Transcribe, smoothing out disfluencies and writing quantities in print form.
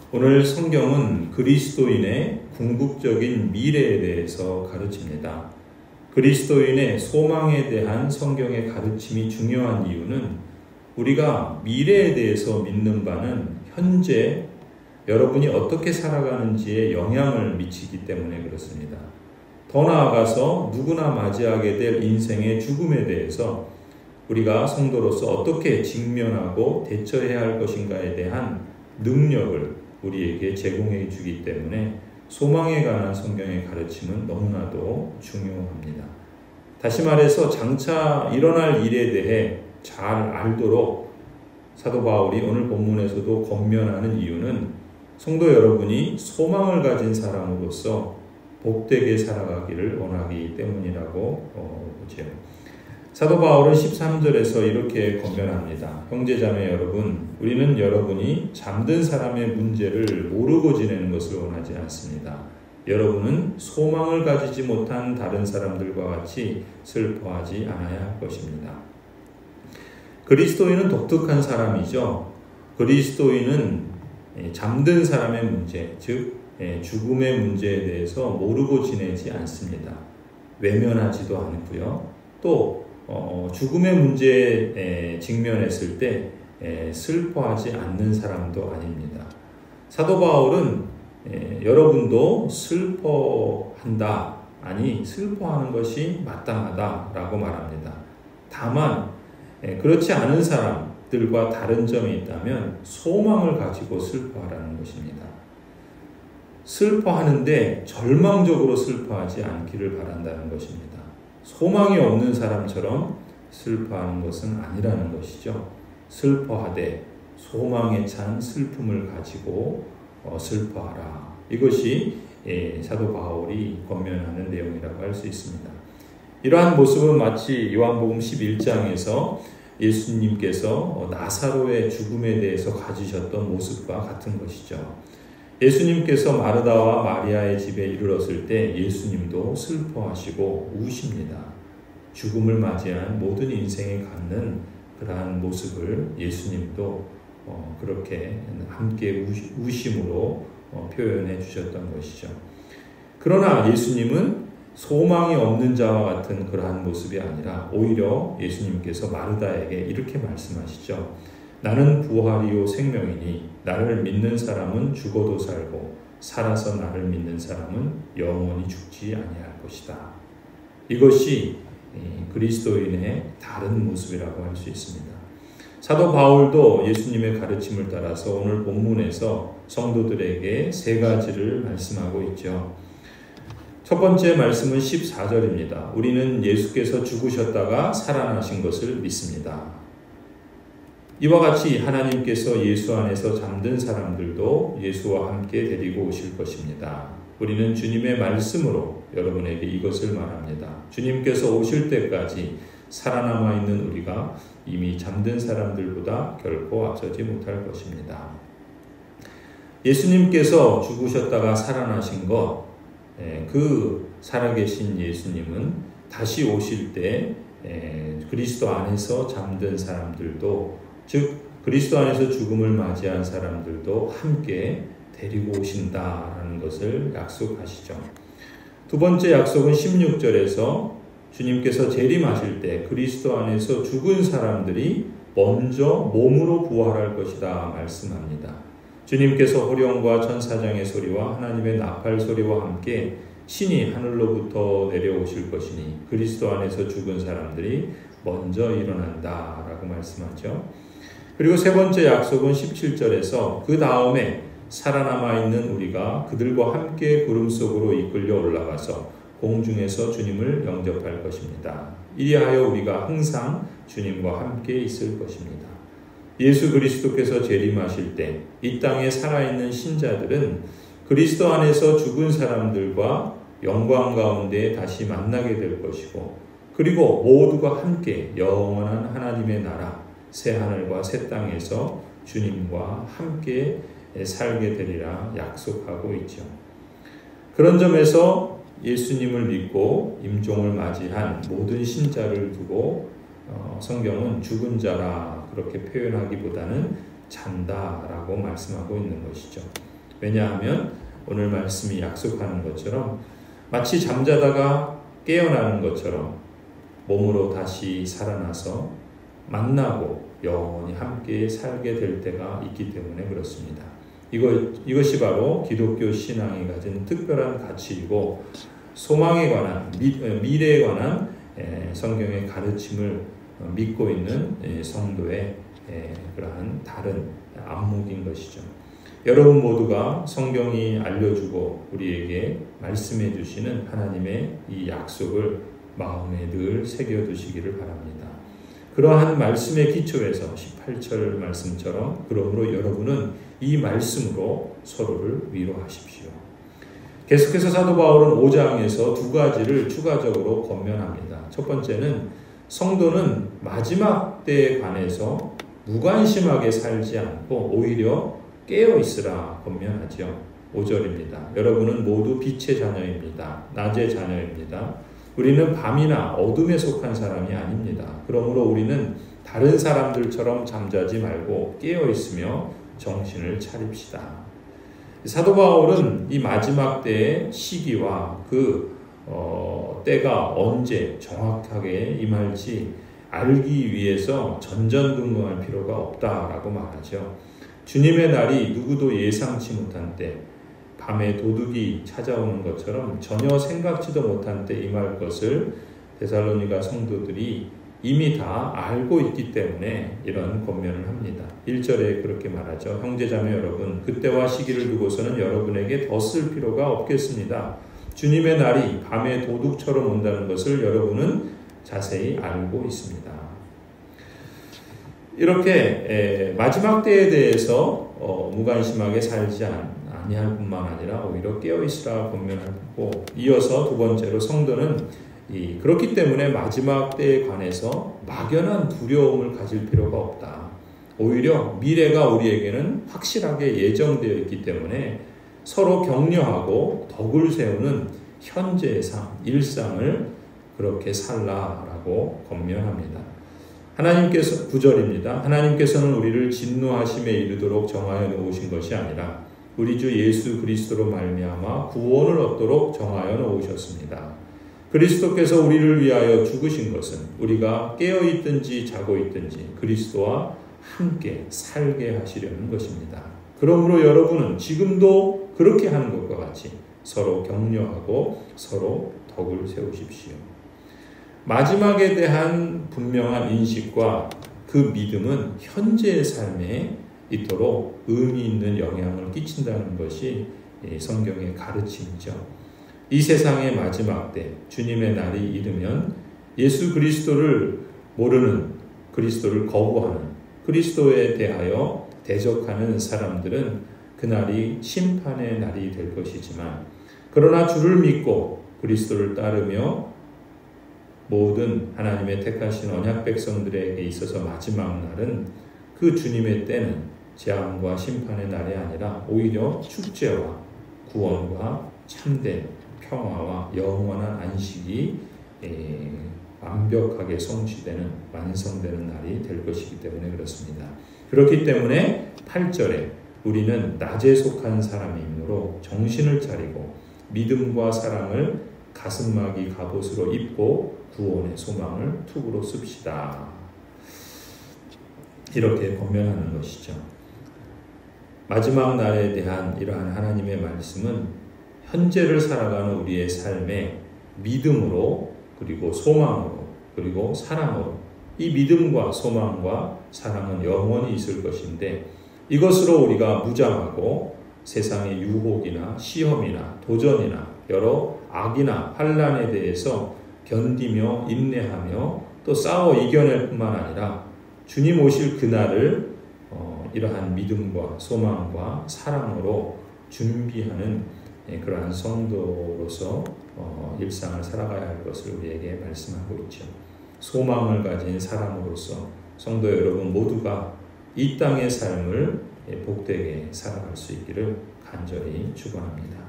오늘 성경은 그리스도인의 궁극적인 미래에 대해서 가르칩니다. 그리스도인의 소망에 대한 성경의 가르침이 중요한 이유는 우리가 미래에 대해서 믿는 바는 현재 여러분이 어떻게 살아가는지에 영향을 미치기 때문에 그렇습니다. 더 나아가서 누구나 맞이하게 될 인생의 죽음에 대해서 우리가 성도로서 어떻게 직면하고 대처해야 할 것인가에 대한 능력을 우리에게 제공해 주기 때문에 소망에 관한 성경의 가르침은 너무나도 중요합니다. 다시 말해서 장차 일어날 일에 대해 잘 알도록 사도 바울이 오늘 본문에서도 권면하는 이유는 성도 여러분이 소망을 가진 사람으로서 복되게 살아가기를 원하기 때문이라고 보죠. 사도 바울은 13절에서 이렇게 권면합니다. 형제자매 여러분, 우리는 여러분이 잠든 사람의 문제를 모르고 지내는 것을 원하지 않습니다. 여러분은 소망을 가지지 못한 다른 사람들과 같이 슬퍼하지 않아야 할 것입니다. 그리스도인은 독특한 사람이죠. 그리스도인은 잠든 사람의 문제, 즉 죽음의 문제에 대해서 모르고 지내지 않습니다. 외면하지도 않고요. 또 죽음의 문제에 직면했을 때 슬퍼하지 않는 사람도 아닙니다. 사도 바울은 여러분도 슬퍼한다, 아니 슬퍼하는 것이 마땅하다라고 말합니다. 다만 그렇지 않은 사람들과 다른 점이 있다면 소망을 가지고 슬퍼하라는 것입니다. 슬퍼하는데 절망적으로 슬퍼하지 않기를 바란다는 것입니다. 소망이 없는 사람처럼 슬퍼하는 것은 아니라는 것이죠. 슬퍼하되 소망에 찬 슬픔을 가지고 슬퍼하라. 이것이 사도 바울이 권면하는 내용이라고 할 수 있습니다. 이러한 모습은 마치 요한복음 11장에서 예수님께서 나사로의 죽음에 대해서 가지셨던 모습과 같은 것이죠. 예수님께서 마르다와 마리아의 집에 이르렀을 때 예수님도 슬퍼하시고 우십니다. 죽음을 맞이한 모든 인생에 갖는 그러한 모습을 예수님도 그렇게 함께 우심으로 표현해 주셨던 것이죠. 그러나 예수님은 소망이 없는 자와 같은 그러한 모습이 아니라 오히려 예수님께서 마르다에게 이렇게 말씀하시죠. 나는 부활이요 생명이니 나를 믿는 사람은 죽어도 살고 살아서 나를 믿는 사람은 영원히 죽지 아니할 것이다. 이것이 그리스도인의 다른 모습이라고 할 수 있습니다. 사도 바울도 예수님의 가르침을 따라서 오늘 본문에서 성도들에게 세 가지를 말씀하고 있죠. 첫 번째 말씀은 14절입니다. 우리는 예수께서 죽으셨다가 살아나신 것을 믿습니다. 이와 같이 하나님께서 예수 안에서 잠든 사람들도 예수와 함께 데리고 오실 것입니다. 우리는 주님의 말씀으로 여러분에게 이것을 말합니다. 주님께서 오실 때까지 살아남아 있는 우리가 이미 잠든 사람들보다 결코 앞서지 못할 것입니다. 예수님께서 죽으셨다가 살아나신 것, 그 살아계신 예수님은 다시 오실 때 그리스도 안에서 잠든 사람들도, 즉 그리스도 안에서 죽음을 맞이한 사람들도 함께 데리고 오신다라는 것을 약속하시죠. 두 번째 약속은 16절에서 주님께서 재림하실 때 그리스도 안에서 죽은 사람들이 먼저 몸으로 부활할 것이다 말씀합니다. 주님께서 호령과 천사장의 소리와 하나님의 나팔 소리와 함께 신이 하늘로부터 내려오실 것이니 그리스도 안에서 죽은 사람들이 먼저 일어난다라고 말씀하죠. 그리고 세 번째 약속은 17절에서 그 다음에 살아남아 있는 우리가 그들과 함께 구름 속으로 이끌려 올라가서 공중에서 주님을 영접할 것입니다. 이리하여 우리가 항상 주님과 함께 있을 것입니다. 예수 그리스도께서 재림하실 때 이 땅에 살아있는 신자들은 그리스도 안에서 죽은 사람들과 영광 가운데 다시 만나게 될 것이고, 그리고 모두가 함께 영원한 하나님의 나라 새 하늘과 새 땅에서 주님과 함께 살게 되리라 약속하고 있죠. 그런 점에서 예수님을 믿고 임종을 맞이한 모든 신자를 두고 성경은 죽은 자라 그렇게 표현하기보다는 잔다라고 말씀하고 있는 것이죠. 왜냐하면 오늘 말씀이 약속하는 것처럼 마치 잠자다가 깨어나는 것처럼 몸으로 다시 살아나서 만나고 영원히 함께 살게 될 때가 있기 때문에 그렇습니다. 이것이 바로 기독교 신앙이 가진 특별한 가치이고 소망에 관한 미래에 관한 성경의 가르침을 믿고 있는 성도의 그러한 다른 안목인 것이죠. 여러분 모두가 성경이 알려주고 우리에게 말씀해 주시는 하나님의 이 약속을 마음에 늘 새겨두시기를 바랍니다. 그러한 말씀의 기초에서 18절 말씀처럼 그러므로 여러분은 이 말씀으로 서로를 위로하십시오. 계속해서 사도 바울은 5장에서 두 가지를 추가적으로 권면합니다. 첫 번째는 성도는 마지막 때에 관해서 무관심하게 살지 않고 오히려 깨어있으라 권면하죠. 5절입니다. 여러분은 모두 빛의 자녀입니다. 낮의 자녀입니다. 우리는 밤이나 어둠에 속한 사람이 아닙니다. 그러므로 우리는 다른 사람들처럼 잠자지 말고 깨어있으며 정신을 차립시다. 사도 바울은 이 마지막 때의 시기와 때가 언제 정확하게 임할지 알기 위해서 전전긍긍할 필요가 없다라고 말하죠. 주님의 날이 누구도 예상치 못한 때, 밤에 도둑이 찾아오는 것처럼 전혀 생각지도 못한 때 임할 것을 데살로니가 성도들이 이미 다 알고 있기 때문에 이런 권면을 합니다. 1절에 그렇게 말하죠. 형제자매 여러분, 그때와 시기를 두고서는 여러분에게 더 쓸 필요가 없겠습니다. 주님의 날이 밤에 도둑처럼 온다는 것을 여러분은 자세히 알고 있습니다. 이렇게 마지막 때에 대해서 무관심하게 살지 아니할 뿐만 아니라 오히려 깨어있으라 권면하고, 이어서 두 번째로 성도는 그렇기 때문에 마지막 때에 관해서 막연한 두려움을 가질 필요가 없다. 오히려 미래가 우리에게는 확실하게 예정되어 있기 때문에 서로 격려하고 덕을 세우는 현재의 삶, 일상을 그렇게 살라라고 권면합니다. 하나님께서 9절입니다. 하나님께서는 우리를 진노하심에 이르도록 정하여 놓으신 것이 아니라 우리 주 예수 그리스도로 말미암아 구원을 얻도록 정하여 놓으셨습니다. 그리스도께서 우리를 위하여 죽으신 것은 우리가 깨어있든지 자고 있든지 그리스도와 함께 살게 하시려는 것입니다. 그러므로 여러분은 지금도 그렇게 하는 것과 같이 서로 격려하고 서로 덕을 세우십시오. 마지막에 대한 분명한 인식과 그 믿음은 현재의 삶에 있도록 의미 있는 영향을 끼친다는 것이 성경의 가르침이죠. 이 세상의 마지막 때 주님의 날이 이르면 예수 그리스도를 모르는, 그리스도를 거부하는, 그리스도에 대하여 대적하는 사람들은 그날이 심판의 날이 될 것이지만, 그러나 주를 믿고 그리스도를 따르며 모든 하나님의 택하신 언약 백성들에게 있어서 마지막 날은 그 주님의 때는 재앙과 심판의 날이 아니라 오히려 축제와 구원과 참된 평화와 영원한 안식이 완벽하게 성취되는, 완성되는 날이 될 것이기 때문에 그렇습니다. 그렇기 때문에 8절에 우리는 낮에 속한 사람이므로 정신을 차리고 믿음과 사랑을 가슴막이 갑옷으로 입고 구원의 소망을 툭으로 씁시다. 이렇게 권면하는 것이죠. 마지막 날에 대한 이러한 하나님의 말씀은 현재를 살아가는 우리의 삶에 믿음으로, 그리고 소망으로, 그리고 사랑으로, 이 믿음과 소망과 사랑은 영원히 있을 것인데, 이것으로 우리가 무장하고 세상의 유혹이나 시험이나 도전이나 여러 악이나 환난에 대해서 견디며 인내하며 또 싸워 이겨낼 뿐만 아니라 주님 오실 그날을 이러한 믿음과 소망과 사랑으로 준비하는 그러한 성도로서 일상을 살아가야 할 것을 우리에게 말씀하고 있죠. 소망을 가진 사람으로서 성도 여러분 모두가 이 땅의 삶을 복되게 살아갈 수 있기를 간절히 축원합니다.